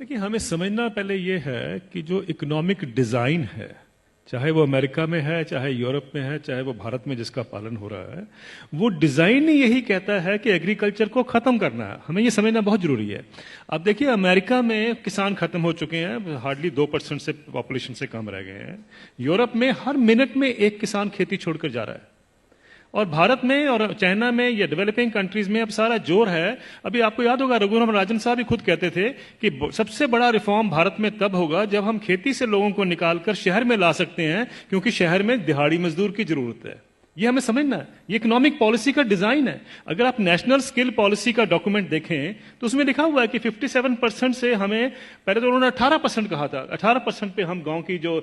देखिए, हमें समझना पहले ये है कि जो इकोनॉमिक डिजाइन है, चाहे वो अमेरिका में है, चाहे यूरोप में है, चाहे वो भारत में जिसका पालन हो रहा है, वो डिजाइन ही यही कहता है कि एग्रीकल्चर को खत्म करना है। हमें ये समझना बहुत जरूरी है। अब देखिए, अमेरिका में किसान खत्म हो चुके हैं, हार्डली 2% से पॉपुलेशन से कम रह गए हैं। यूरोप में हर मिनट में एक किसान खेती छोड़कर जा रहा है, और भारत में और चाइना में या डेवलपिंग कंट्रीज में अब सारा जोर है। अभी आपको याद होगा, रघुराम राजन साहब भी खुद कहते थे कि सबसे बड़ा रिफॉर्म भारत में तब होगा जब हम खेती से लोगों को निकालकर शहर में ला सकते हैं, क्योंकि शहर में दिहाड़ी मजदूर की जरूरत है। ये हमें समझना है, ये इकोनॉमिक पॉलिसी का डिजाइन है। अगर आप नेशनल स्किल पॉलिसी का डॉक्यूमेंट देखें तो उसमें लिखा हुआ है कि 57% से हमें, पहले तो उन्होंने 18% कहा था, 18% पे हम गांव की जो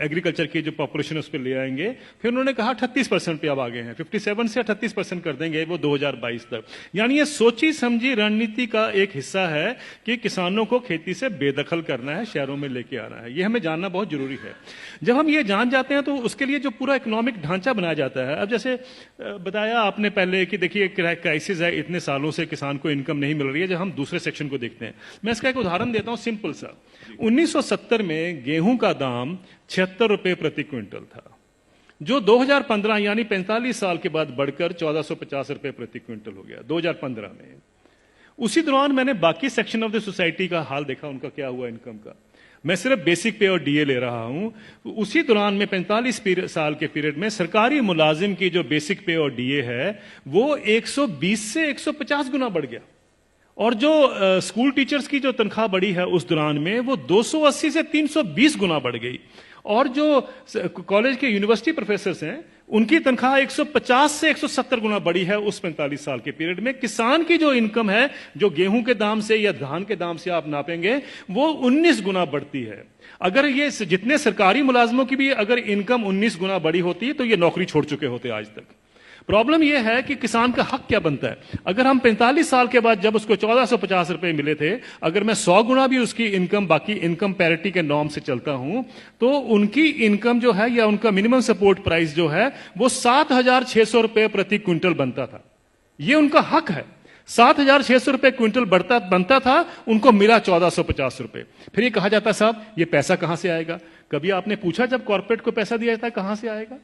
एग्रीकल्चर की जो पॉपुलेशन उस पर ले आएंगे। फिर उन्होंने कहा 38% पे अब आ गए हैं, 57 से 38% कर देंगे वो 2022 तक। यानी ये सोची समझी रणनीति का एक हिस्सा है कि किसानों को खेती से बेदखल करना है, शहरों में लेके आना है। ये हमें जानना बहुत जरूरी है। जब हम ये जान जाते हैं तो उसके लिए जो पूरा इकोनॉमिक ढांचा बनाया जाता है। अब जैसे बताया आपने पहले कि देखिए क्राइसिस है, इतने सालों से किसान को इनकम नहीं मिल रही है। जब हम दूसरे सेक्शन को देखते हैं, मैं इसका एक उदाहरण देता हूं सिंपल सा। 1970 में गेहूं का दाम 76 रुपए प्रति क्विंटल था, जो 2015 यानी 45 साल के बाद बढ़कर 1450 रुपए प्रति क्विंटल हो गया 2015 में। उसी दौरान मैंने बाकी सेक्शन ऑफ द सोसाइटी का हाल देखा, उनका क्या हुआ इनकम का। मैं सिर्फ बेसिक पे और डीए ले रहा हूं। उसी दौरान में 45 साल के पीरियड में सरकारी मुलाजिम की जो बेसिक पे और डीए है वो 120 से 150 गुना बढ़ गया, और जो स्कूल टीचर्स की जो तनख्वाह बढ़ी है उस दौरान में वो 280 से 320 गुना बढ़ गई। और जो कॉलेज के यूनिवर्सिटी प्रोफेसर्स हैं उनकी तनख्वाह 150 से 170 गुना बढ़ी है उस 45 साल के पीरियड में। किसान की जो इनकम है, जो गेहूं के दाम से या धान के दाम से आप नापेंगे, वो 19 गुना बढ़ती है। अगर ये जितने सरकारी मुलाजमों की भी अगर इनकम 19 गुना बढ़ी होती तो ये नौकरी छोड़ चुके होते आज तक। प्रॉब्लम यह है कि किसान का हक क्या बनता है। अगर हम 45 साल के बाद जब उसको 1450 रुपए मिले थे, अगर मैं 100 गुना भी उसकी इनकम बाकी इनकम पैरिटी के नॉर्म से चलता हूं, तो उनकी इनकम जो है या उनका मिनिमम सपोर्ट प्राइस जो है वो 7600 रुपए प्रति क्विंटल बनता था। ये उनका हक है। 7600 रुपए क्विंटल बनता था, उनको मिला 1450 रुपए। फिर ये कहा जाता साहब ये पैसा कहां से आएगा। कभी आपने पूछा जब कॉर्पोरेट को पैसा दिया जाता है कहां से आएगा?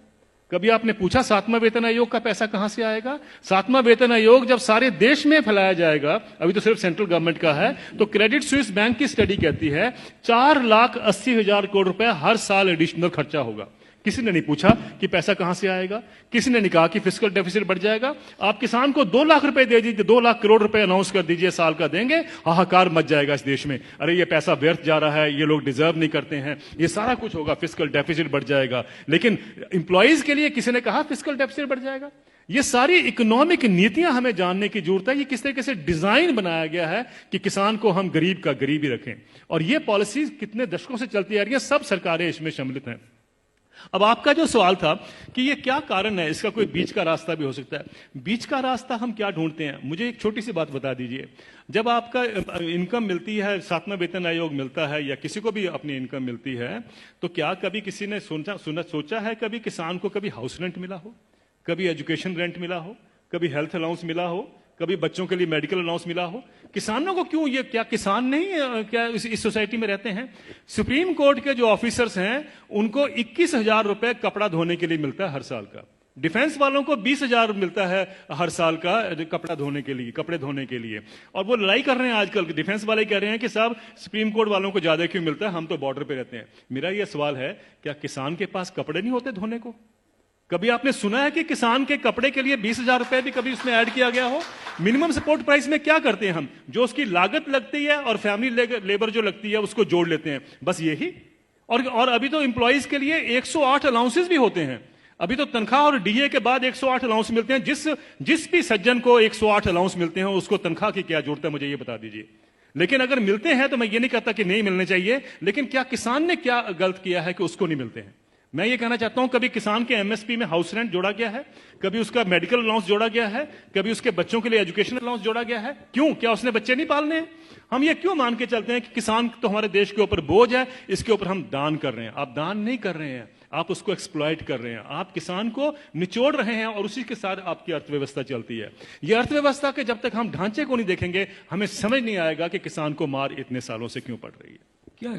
कभी आपने पूछा 7वां वेतन आयोग का पैसा कहां से आएगा? 7वां वेतन आयोग जब सारे देश में फैलाया जाएगा, अभी तो सिर्फ सेंट्रल गवर्नमेंट का है, तो क्रेडिट स्विस बैंक की स्टडी कहती है 4,80,000 करोड़ रुपए हर साल एडिशनल खर्चा होगा। किसी ने नहीं पूछा कि पैसा कहां से आएगा। किसी ने नहीं कहा कि फिस्कल डेफिसिट बढ़ जाएगा। आप किसान को 2 लाख रुपए दे दीजिए, 2 लाख करोड़ रुपए अनाउंस कर दीजिए साल का देंगे, हाहाकार मच जाएगा इस देश में। अरे ये पैसा व्यर्थ जा रहा है, ये लोग डिजर्व नहीं करते हैं, ये सारा कुछ होगा, फिस्कल डेफिसिट बढ़ जाएगा। लेकिन इंप्लॉइज के लिए किसी ने कहा फिस्कल डेफिसिट बढ़ जाएगा। ये सारी इकोनॉमिक नीतियां हमें जानने की जरूरत है। ये किस तरीके से डिजाइन बनाया गया है कि किसान को हम गरीब का गरीब ही रखें। और ये पॉलिसी कितने दशकों से चलती आ रही है, सब सरकारें इसमें सम्मिलित हैं। अब आपका जो सवाल था कि ये क्या कारण है, इसका कोई बीच का रास्ता भी हो सकता है। बीच का रास्ता हम क्या ढूंढते हैं, मुझे एक छोटी सी बात बता दीजिए। जब आपका इनकम मिलती है, 7वां वेतन आयोग मिलता है या किसी को भी अपनी इनकम मिलती है, तो क्या कभी किसी ने सोचा है कभी किसान को कभी हाउस रेंट मिला हो, कभी एजुकेशन रेंट मिला हो, कभी हेल्थ अलाउंस मिला हो, कभी बच्चों के लिए मेडिकल अलाउंस मिला हो? किसानों को क्यों, ये क्या किसान नहीं क्या इस सोसाइटी में रहते हैं? सुप्रीम कोर्ट के जो ऑफिसर्स हैं उनको 21,000 रुपए कपड़ा धोने के लिए मिलता है हर साल का। डिफेंस वालों को 20,000 मिलता है हर साल का कपड़ा धोने के लिए, कपड़े धोने के लिए। और वो लड़ाई कर रहे हैं आजकल, डिफेंस वाले कह रहे हैं कि साहब सुप्रीम कोर्ट वालों को ज्यादा क्यों मिलता है, हम तो बॉर्डर पे रहते हैं। मेरा यह सवाल है, क्या किसान के पास कपड़े नहीं होते धोने को? कभी आपने सुना है कि किसान के कपड़े के लिए 20,000 रुपए भी कभी उसमें ऐड किया गया हो? मिनिमम सपोर्ट प्राइस में क्या करते हैं हम, जो उसकी लागत लगती है और फैमिली लेबर जो लगती है उसको जोड़ लेते हैं, बस यही। और अभी तो एम्प्लॉइज के लिए 108 अलाउंसेस भी होते हैं। अभी तो तनख्वाह और डीए के बाद 108 अलाउंस मिलते हैं। जिस भी सज्जन को 108 अलाउंस मिलते हैं उसको तनख्वाह की क्या जरूरत है, मुझे ये बता दीजिए। लेकिन अगर मिलते हैं तो मैं ये नहीं कहता कि नहीं मिलने चाहिए, लेकिन क्या किसान ने क्या गलत किया है कि उसको नहीं मिलते हैं? मैं ये कहना चाहता हूं, कभी किसान के एमएसपी में हाउस रेंट जोड़ा गया है, कभी उसका मेडिकल अलाउंस जोड़ा गया है, कभी उसके बच्चों के लिए एजुकेशन अलाउंस जोड़ा गया है? क्यों? क्या उसने बच्चे नहीं पालने हैं? हम ये क्यों मान के चलते हैं कि किसान तो हमारे देश के ऊपर बोझ है, इसके ऊपर हम दान कर रहे हैं? आप दान नहीं कर रहे हैं, आप उसको एक्सप्लॉइट कर रहे हैं, आप किसान को निचोड़ रहे हैं और उसी के साथ आपकी अर्थव्यवस्था चलती है। यह अर्थव्यवस्था के जब तक हम ढांचे को नहीं देखेंगे, हमें समझ नहीं आएगा कि किसान को मार इतने सालों से क्यों पड़ रही है। क्या